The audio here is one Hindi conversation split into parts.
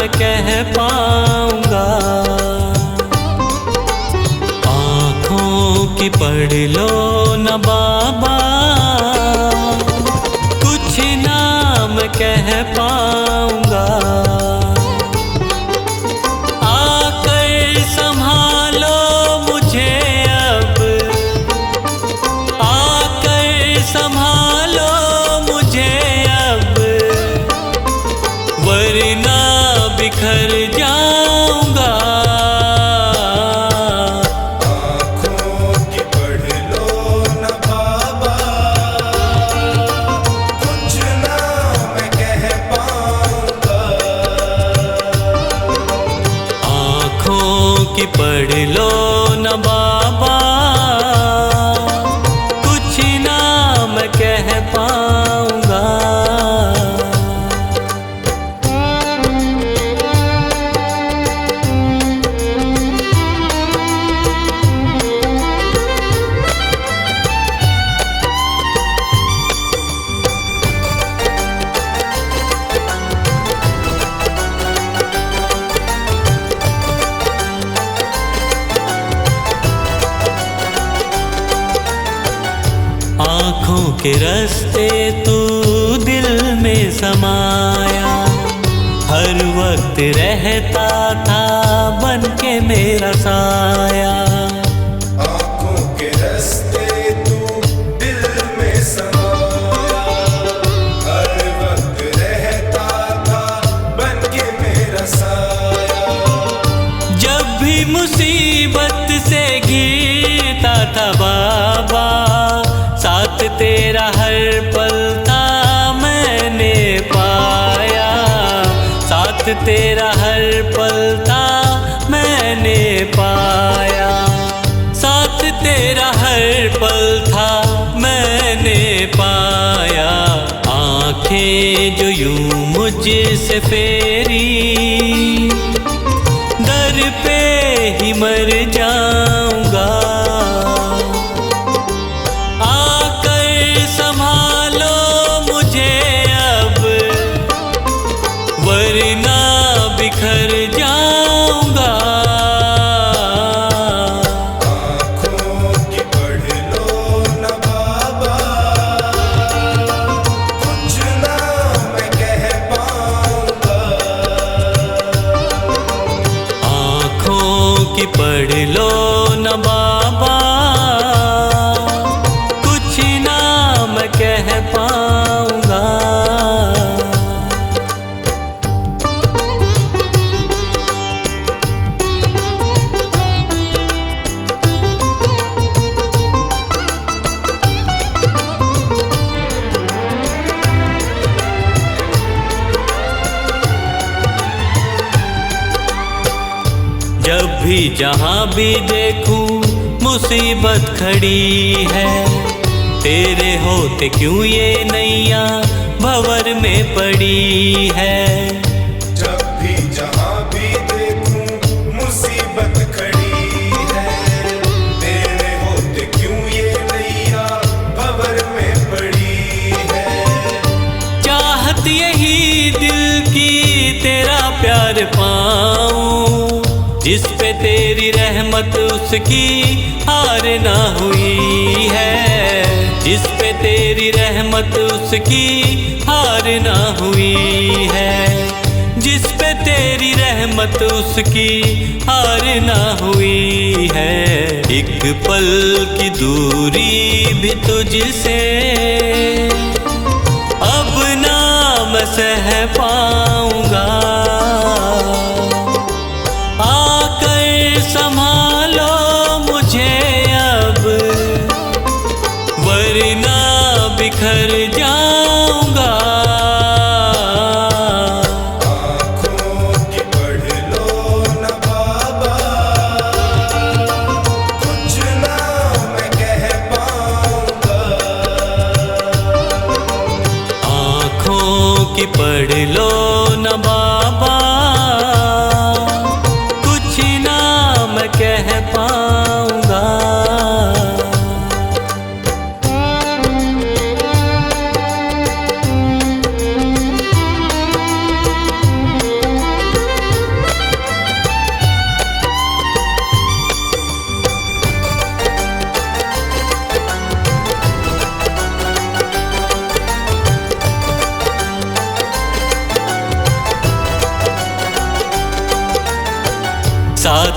कह पाऊंगा। आँखों की पढ़ लो न बाबा, कुछ नाम कह पाऊंगा। आकर संभालो मुझे अब, आकर संभालो मुझे अब, वरना बिखर जाऊंगा। आँखों की पढ़ लो न बाबा, कुछ ना मैं कह पाऊंगा। आँखों की पढ़ लो न बाबा, कुछ ना मैं कह पाऊंगा। आँखों के रास्ते तू दिल में समाया, हर वक्त रहता था बन के मेरा साया। आँखों के रास्ते तू दिल में समाया, हर वक्त रहता था बन के मेरा साया। जब भी मुसीबत से घिरता था बाबा, साथ तेरा हर पल था मैंने पाया। साथ तेरा हर पल था मैंने पाया। साथ तेरा हर पल था मैंने पाया। आंखें जो यूं मुझसे फेरी, दर पे ही मर जाऊंगा। आकर संभालो मुझे अब, वरना बिखर जाऊंगा। आँखों की पढ़ लो न बाबा, कुछ ना मैं कह पाऊंगा। आँखों की पढ़ लो न बाबा, कुछ ना मैं कह पाऊंगा। जब भी जहाँ भी देखूं मुसीबत खड़ी है, तेरे होते क्यों ये नैया भंवर में पड़ी है। जब भी जहाँ भी देखूं मुसीबत खड़ी है, तेरे होते क्यों ये नैया भंवर में पड़ी है। चाहत यही दिल की तेरा प्यार पाऊं, जिस पे तेरी रहमत उसकी हार ना हुई है। जिस पे तेरी रहमत उसकी हार ना हुई है। जिस पे तेरी रहमत उसकी हार ना हुई है। एक पल की दूरी भी तुझसे अब ना मैं सह पाऊंगा। आकर संभालो मुझे अब, वरना बिखर जाऊंगा। आँखों की पढ़ लो न बाबा, कुछ ना मैं कह पाऊंगा। आँखों की पढ़ लो न बाबा, कुछ ना मैं कह पाऊंगा।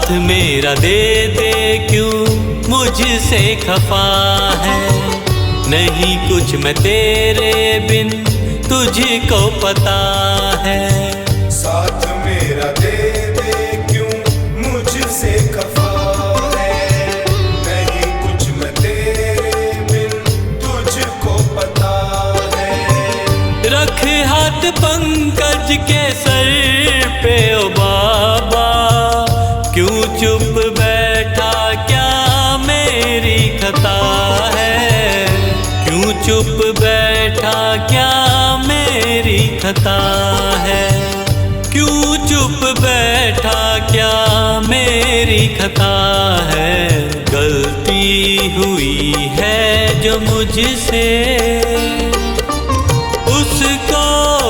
साथ मेरा दे दे क्यों मुझसे खफा है, नहीं कुछ मैं तेरे बिन तुझको पता है। साथ मेरा दे दे क्यों मुझसे खफा है, नहीं कुछ मैं तेरे बिन तुझको पता है। रख हाथ पंकज के सर पे ओ बाबा, क्यों चुप बैठा क्या मेरी खता है, क्यों चुप बैठा क्या मेरी खता है, क्यों चुप बैठा क्या मेरी खता है। गलती हुई है जो मुझसे उसको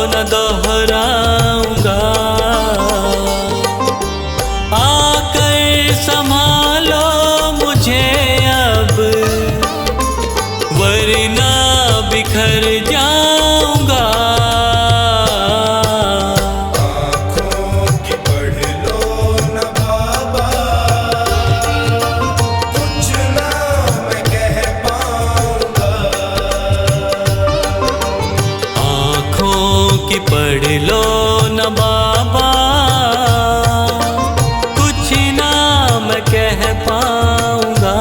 न दोहराऊंगा, आकर संभालो मुझे अब वरना बिखर जाऊंगा। आँखों की पढ़ लो न बाबा, कुछ ना मैं कह पाऊंगा। आँखों की पढ़ लो न बाबा, कुछ ना मैं कह पाऊंगा।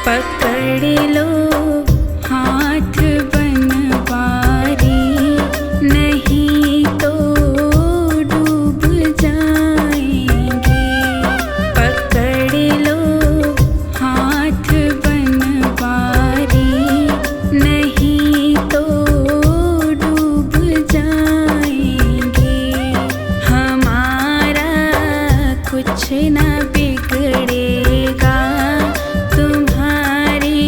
पकड़ लो हाथ बनवारी, नहीं तो डूब जाएंगे। पकड़ लो हाथ बनवारी, नहीं तो डूब जाएंगे। हमारा कुछ ना बिगड़ेगा, तुम्हारी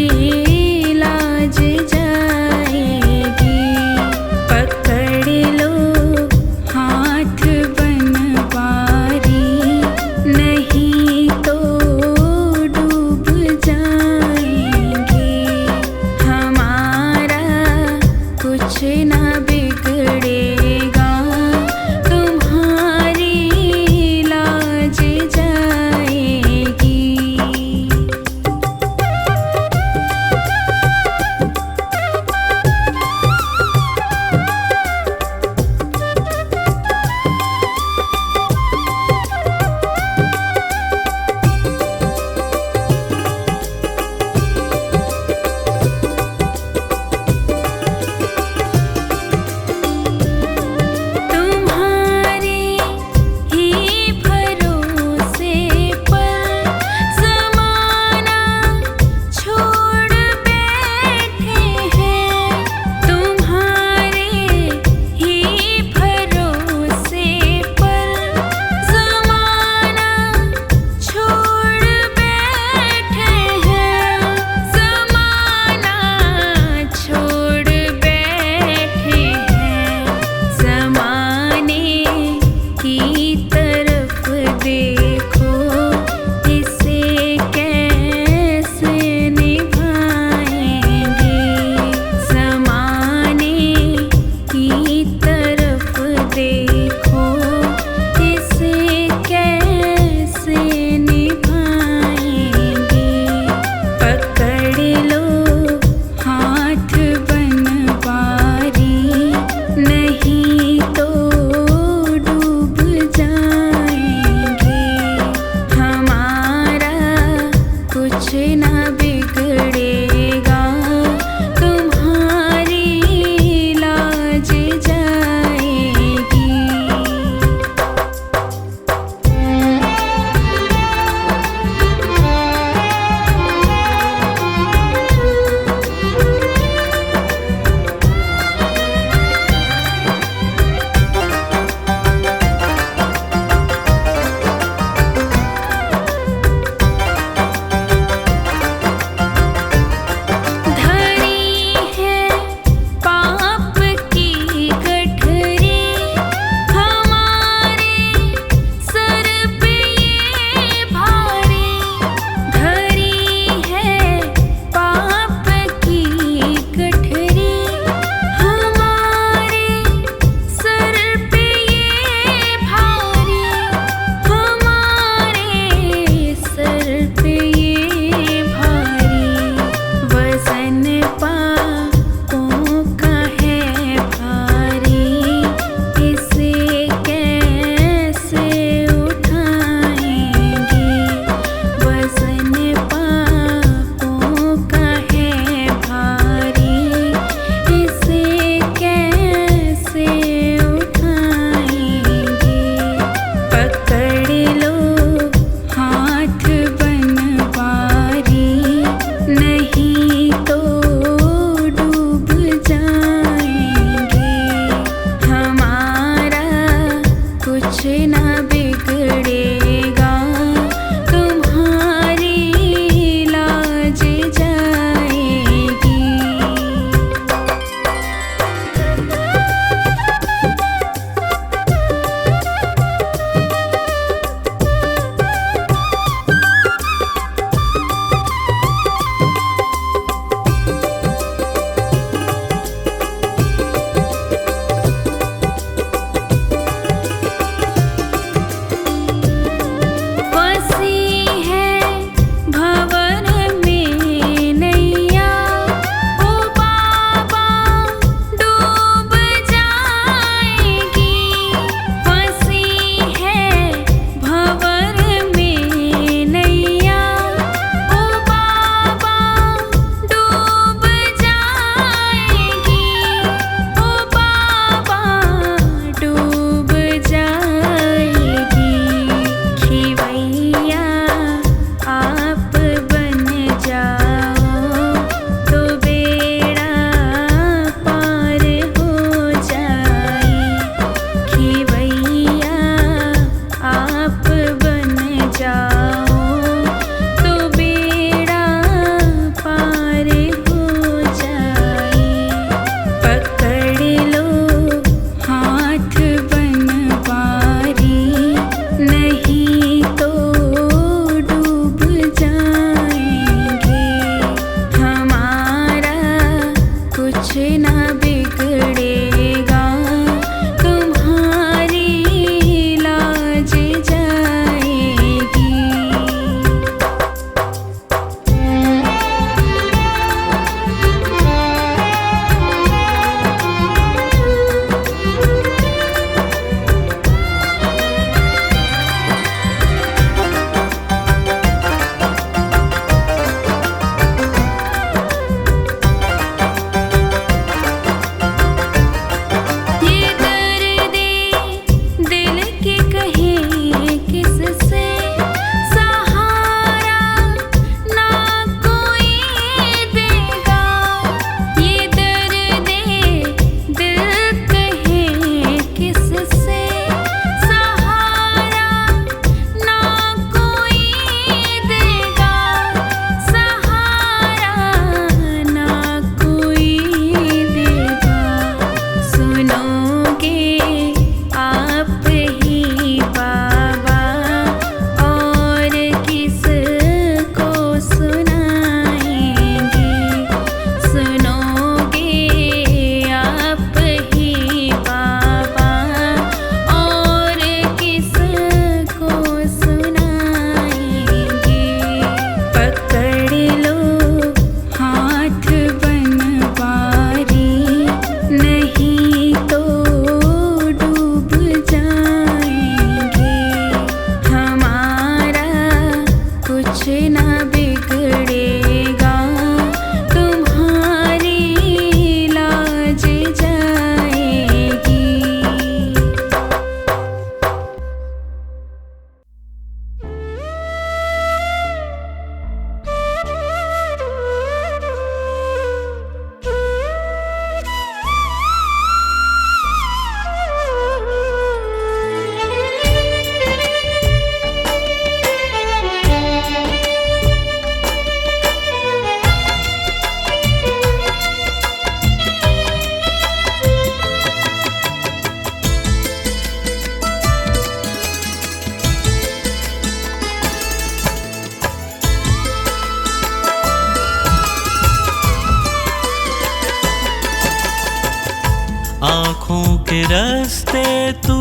के रास्ते तू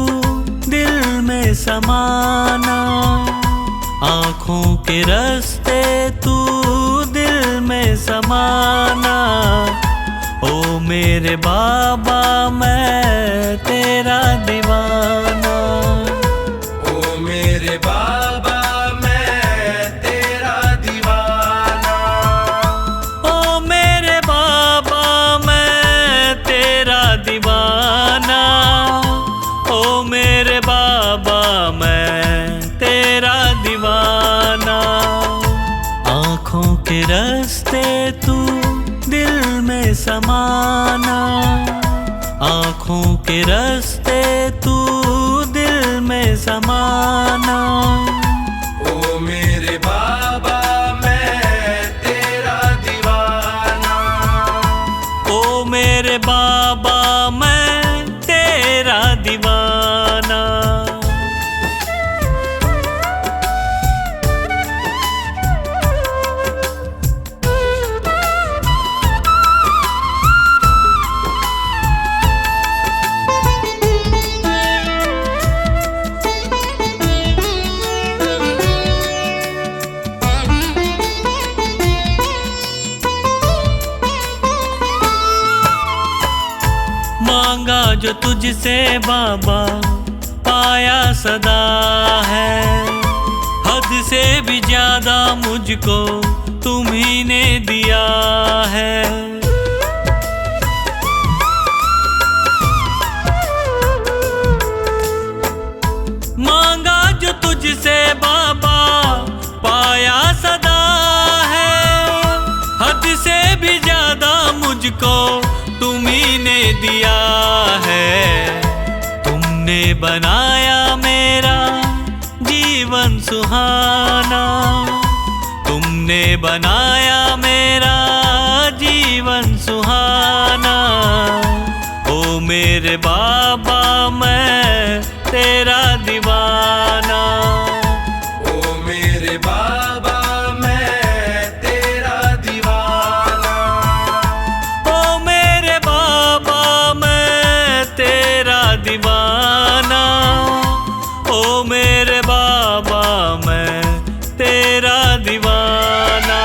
दिल में समाना, आँखों के रास्ते तू दिल में समाना। ओ मेरे बाबा मैं तेरा दीवाना, ओ मेरे बाबा मैं तेरा दीवाना, ओ मेरे बाबा मैं तेरा दीवाना, ओ मेरे बाबा मैं तेरा दीवाना। आँखों के रास्ते तू दिल में समाना, आँखों के रास्ते तू दिल में समाना। ओ मेरे बाबा मैं तेरा दीवाना, ओ मेरे बाबा मैं तेरा दीवाना। मांगा जो तुझसे बाबा पाया सदा है, हद से भी ज्यादा मुझको तुम्ही ने दिया है। मांगा जो तुझसे बाबा पाया सदा है, हद से भी ज्यादा मुझको तुम्ही ने दिया है। तुमने बनाया मेरा जीवन सुहाना, तुमने बनाया मेरा जीवन सुहाना। ओ मेरे बाबा मैं तेरा दीवाना, ओ मेरे बाबा मैं तेरा दीवाना, ओ मेरे बाबा मैं तेरा दीवाना, ओ मेरे बाबा मैं तेरा दीवाना।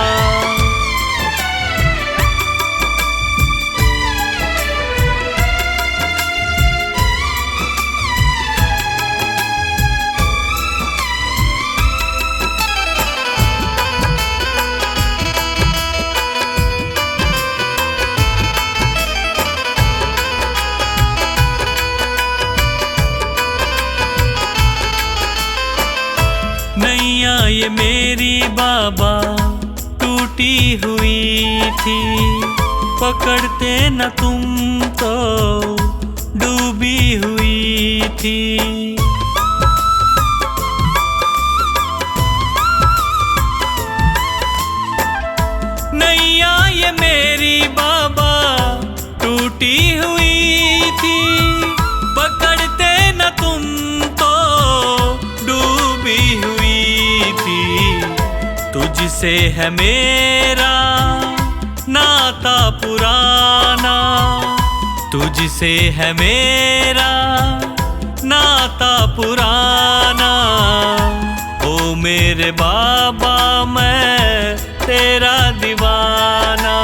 नैया ये मेरी बाबा टूटी हुई थी, पकड़ते न तुम तो डूबी हुई थी। नैया ये मेरी बाबा टूटी हुई थी, पकड़ते न तुम तो डूबी हुई थी। तुझसे है मेरा नाता पुराना, तुझसे है मेरा नाता पुराना। ओ मेरे बाबा मैं तेरा दीवाना,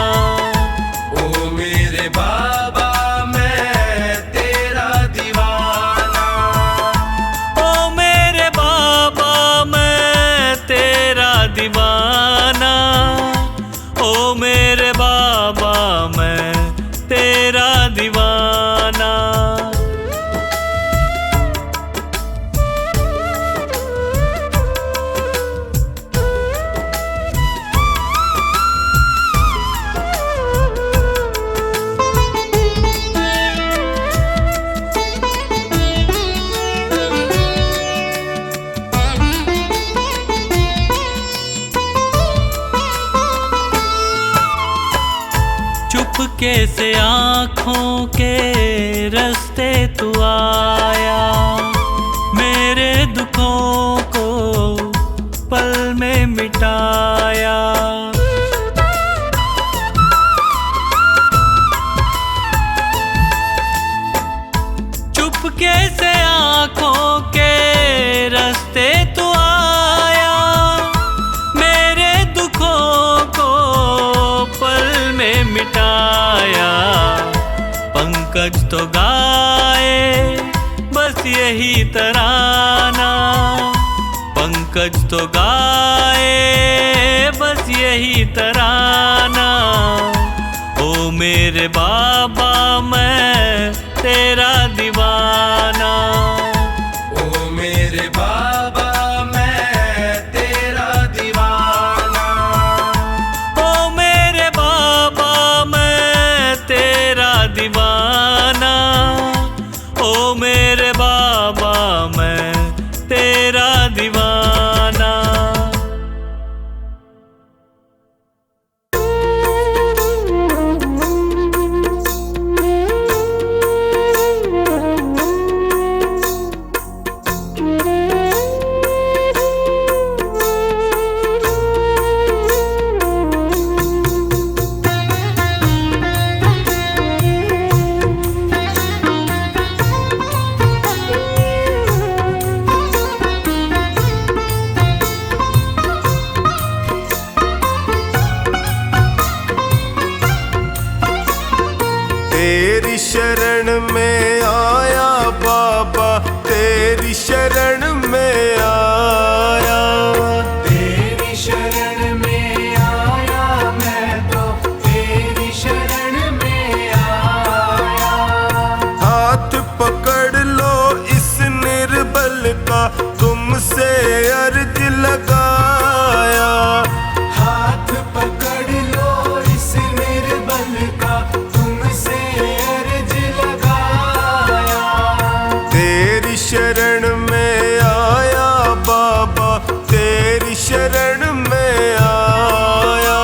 ओ मेरे बाबा मैं तेरा दीवाना, ओ मेरे बाबा मैं तेरा दीवाना, ओ मेरे बाबा मैं तेरा दीवाना। चुपके से आँखों के रास्ते तू आया, मेरे दुखों को पल में मिटाया। पंकज तो गाए बस यही तराना, पंकज तो गाए बस यही तराना। ओ मेरे बाबा मैं तेरा दीवाना, ओ मेरे बाबा मैं तेरा दीवाना, ओ मेरे बाबा मैं तेरा दीवाना, ओ मेरे बाबा मैं तेरा दीवाना। तेरी शरण में आया बाबा, तेरी शरण में आया, तेरी शरण में आया मैं तो तेरी शरण में आया। हाथ पकड़ लो इस निर्बल का, तुमसे अर्ज लगाया, हाथ पकड़ लो इस निर्बल का, तुमसे अर्ज लगाया। तेरी शरण में आया बाबा, तेरी शरण में आया,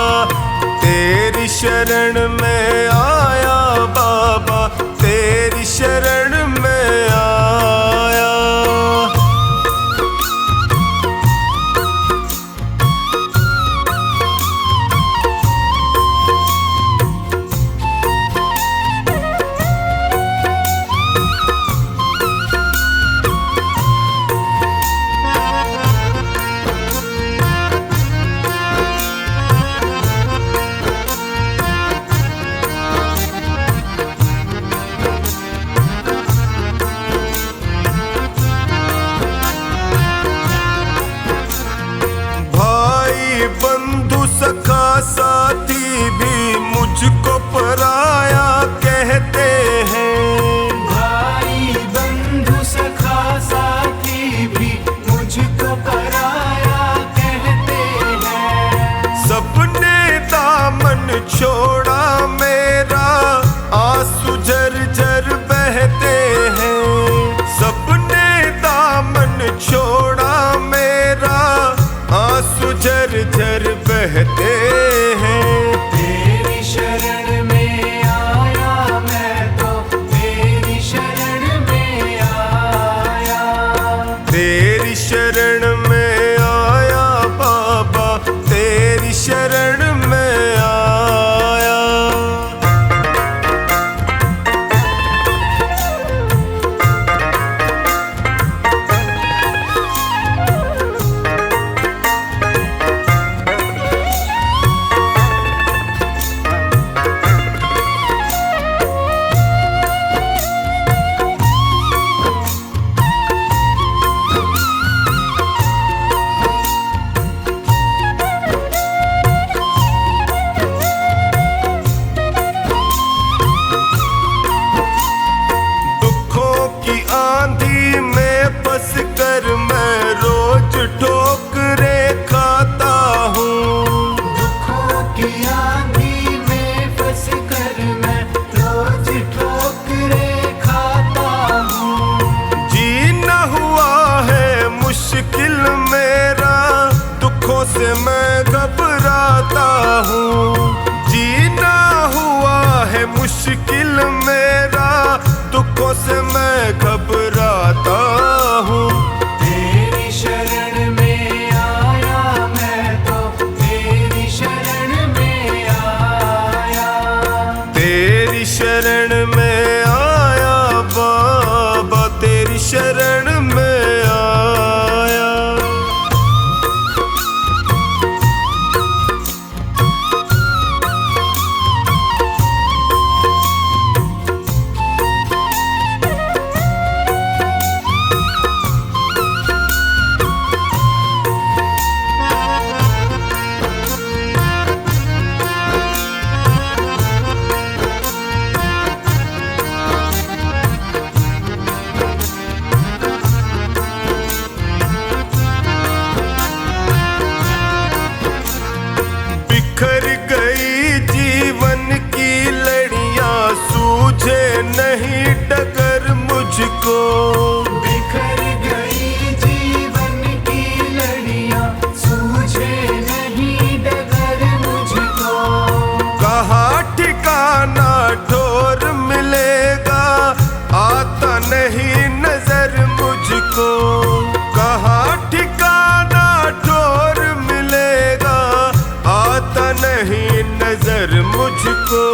तेरी शरण में आया बाबा, तेरी शरण में आया। भाई बंधु सखा साथी भी मुझको पराया कहते हैं, भाई बंधु सखा साथी भी मुझको पराया कहते हैं। सबने दामन छोड़ा मेरा, आंसू झरझर बहते हैं, सबने दामन छोड़ा मेरा, आंसू झरझर बहते हैं। तेरी शरण में आया मैं तो तेरी शरण में आया, तेरी शरण में आया बाबा, तेरी शरण में आया। दुखों की आंधी में फंस कर मैं रोज ठोकरे खाता हूँ, दुखों की आंधी में फंस कर मैं रोज ठोकरे खाता हूँ। जीना हुआ है मुश्किल मेरा, दुखों से मैं घबराता हूँ, जीना हुआ है मुश्किल मेरा, दुखों से मैं घबराता हूँ। तेरी शरण में आया मैं तो तेरी शरण में आया, तेरी शरण में आया बाबा, तेरी शरण में आया। मुझको।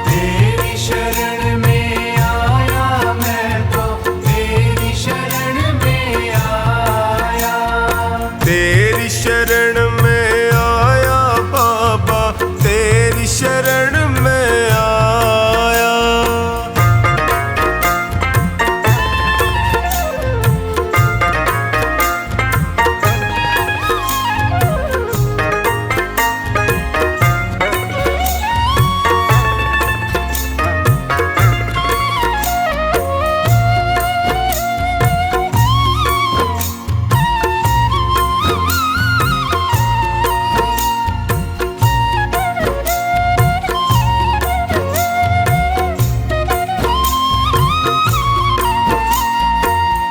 तेरी शरण में आया मैं तो, तेरी शरण में आया। तेरी शरण में आया बाबा, तेरी शरण में आया।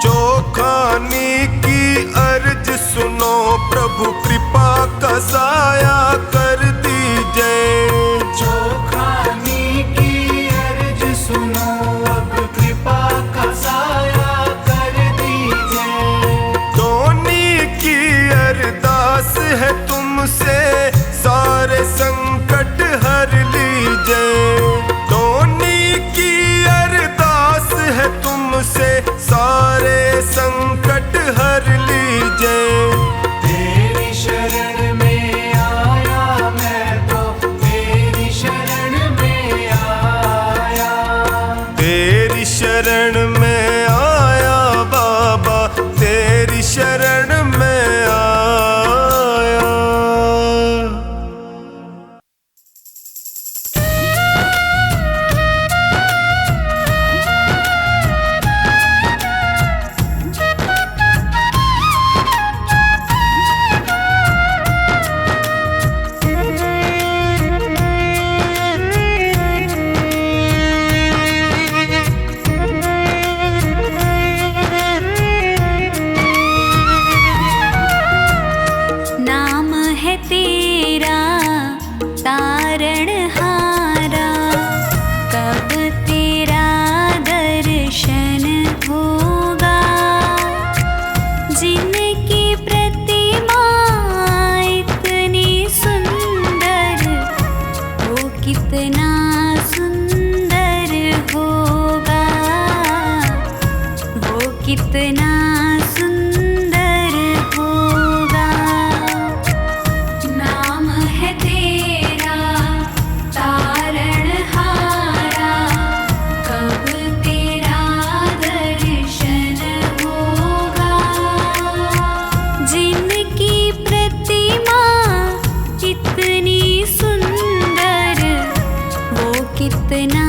चोखानी की अर्ज सुनो प्रभु, कृपा का साया कर दीजिए। चोखानी की अर्ज सुनो, अब कृपा का साया कर दीजिए। धोनी की अरदास है तुमसे, सारे संकट हर लीजिए। धोनी की अरदास है तुमसे, सारे संकट हर लीजिए। तेरी शरण में आया मैं तो, तेरी शरण में आया। तेरी शरण में आया बाबा, तेरी शरण में आया। नाम है तेरा तारणहारा, कब तेरा दर्शन होगा। जिनकी प्रतिमा इतनी सुंदर, वो कितना सुंदर होगा, वो कितना सुंदर होगा। नाम है तेरा तारणहारा, कब तेरा दर्शन होगा। जिनकी प्रतिमा इतनी सुंदर, वो कितना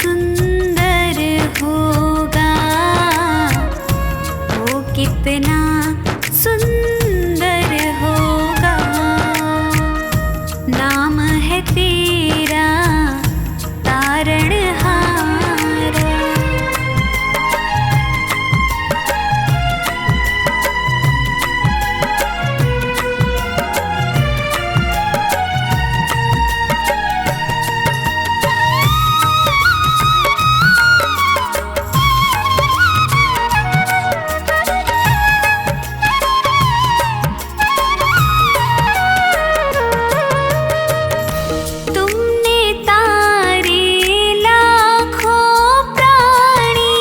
सुंदर होगा, वो कितना सुंदर होगा। नाम है तेरा तारणहारा। तुमने तारे लाखों प्राणी,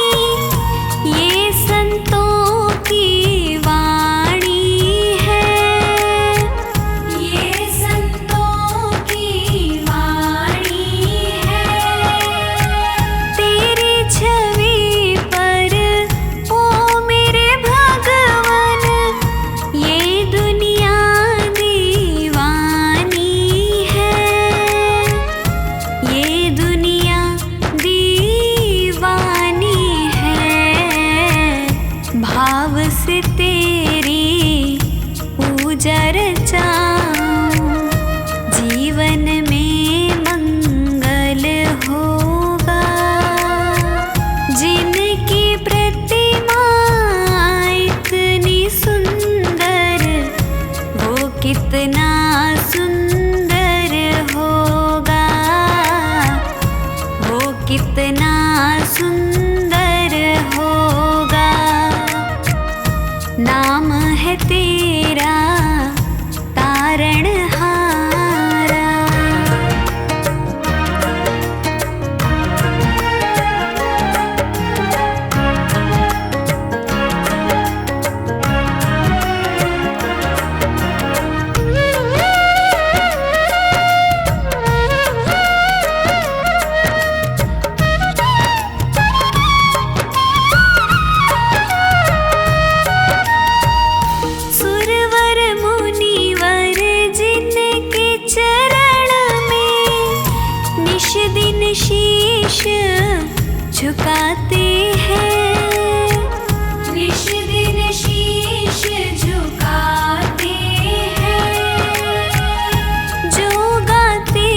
ये संतों की वाणी है, ये संतों की वाणी है। तेरी छवि पर ओ मेरे भगवान, ये दुनिया दीवानी है, ये दुनिया दीवानी है। भाव से तेरी पूजा रचाऊं, जीवन में मंगल होगा। जिनकी प्रतिमा इतनी सुंदर, वो कितना सुंदर होगा, वो कितना सुंदर होगा। नाम है तेरा तारणहारा। शीश झुकाते हैं, निश दिन शीश झुकाते हैं। जो गाते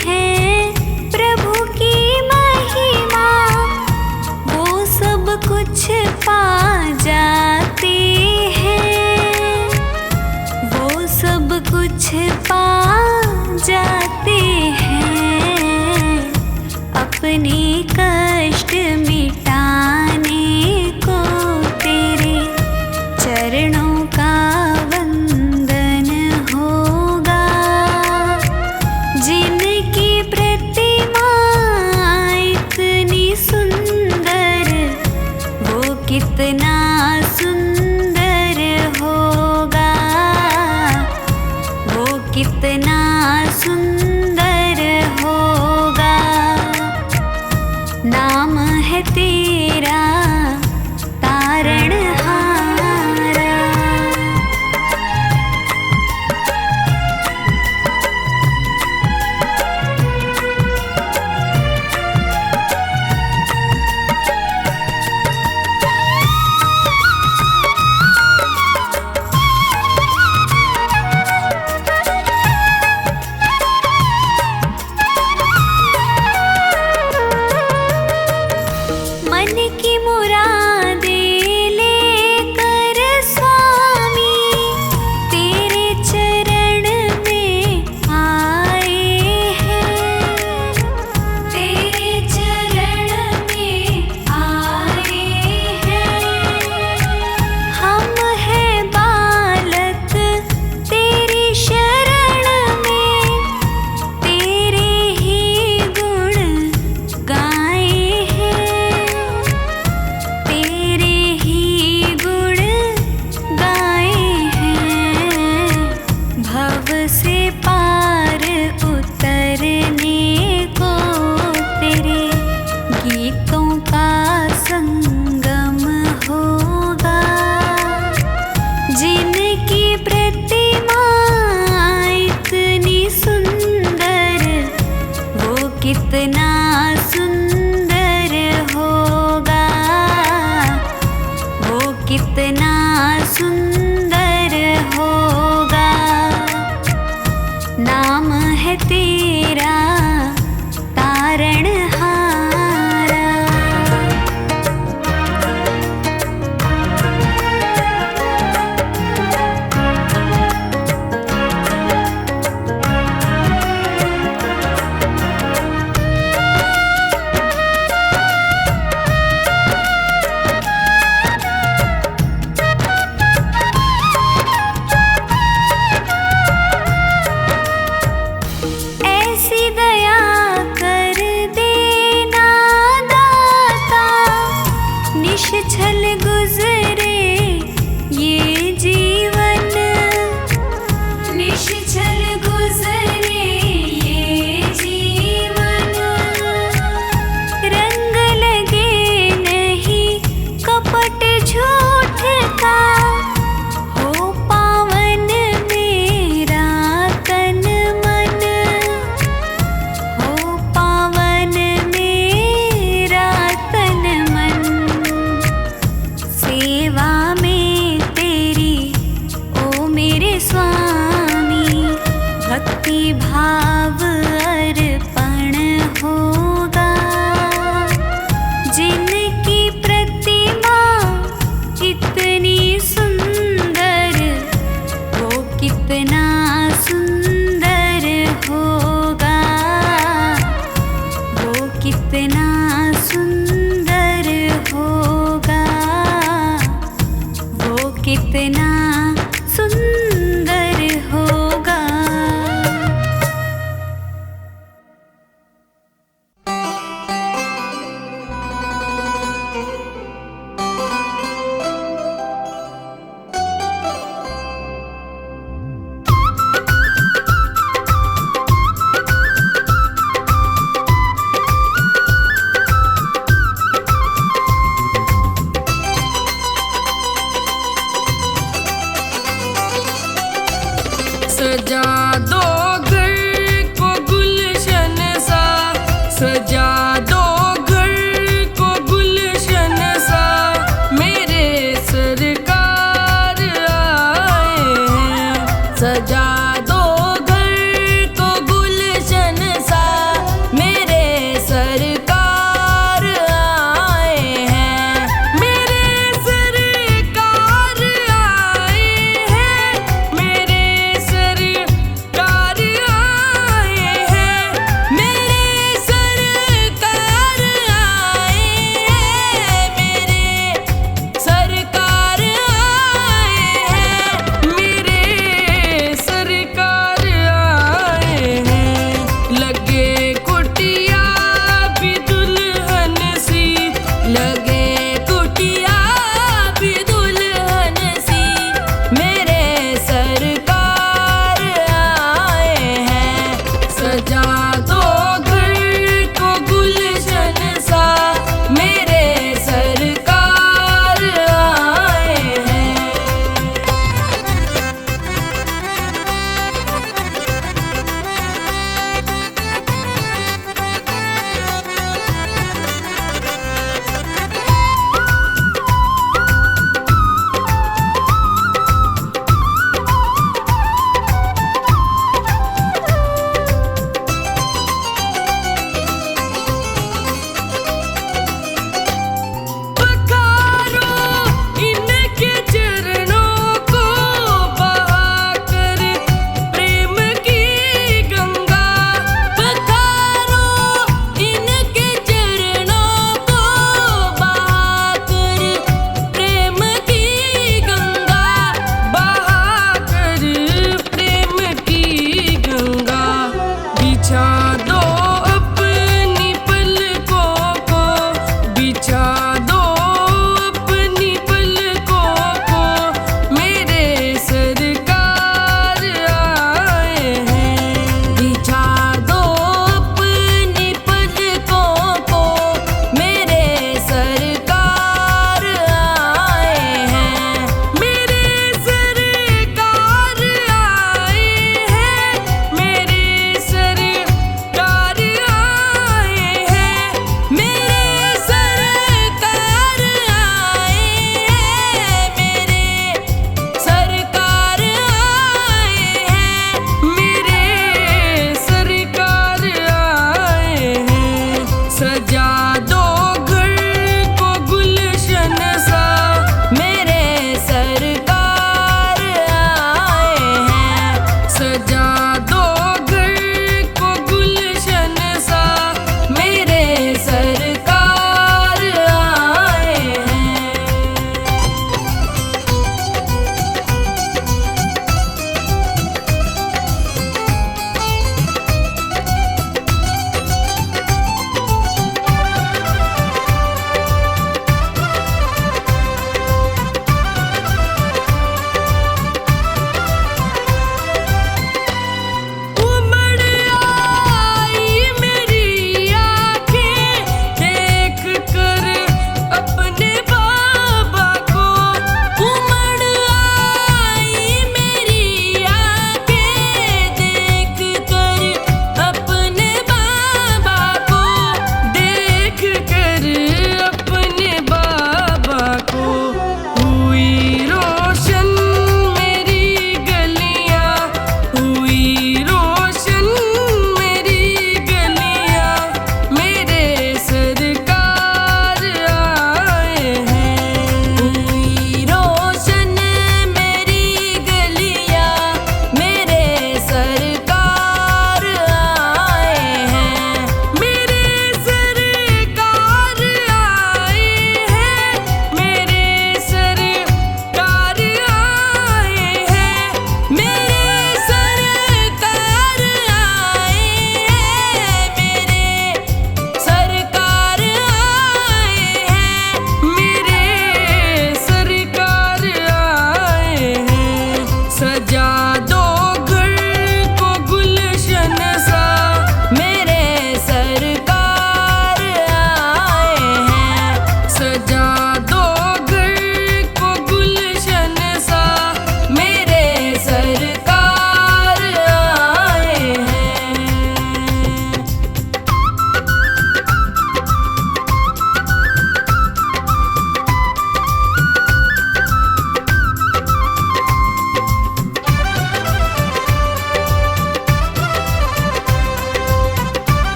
हैं प्रभु की महिमा, वो सब कुछ पा जाते हैं, वो सब कुछ पा जाते हैं। अपने कष्ट मिटाने को तेरे चरणों का वंदन होगा। जिनकी प्रतिमा इतनी सुंदर, वो कितना सुंदर होगा, वो कितना सुंदर होगा। नाम है तेरा तारणहारा। मन की मुरादें लेकर स्वामी तेरे चरण में आए हैं, तेरे चरण में आए हैं। हम हैं बालक तेरी शरण में, तेरे ही गुण गाए हैं, तेरे ही गुण गाए हैं। भव से पार उतरने को तेरे गीतों का संगम होगा। जिनकी प्रतिमा इतनी सुंदर, वो कितना सुंदर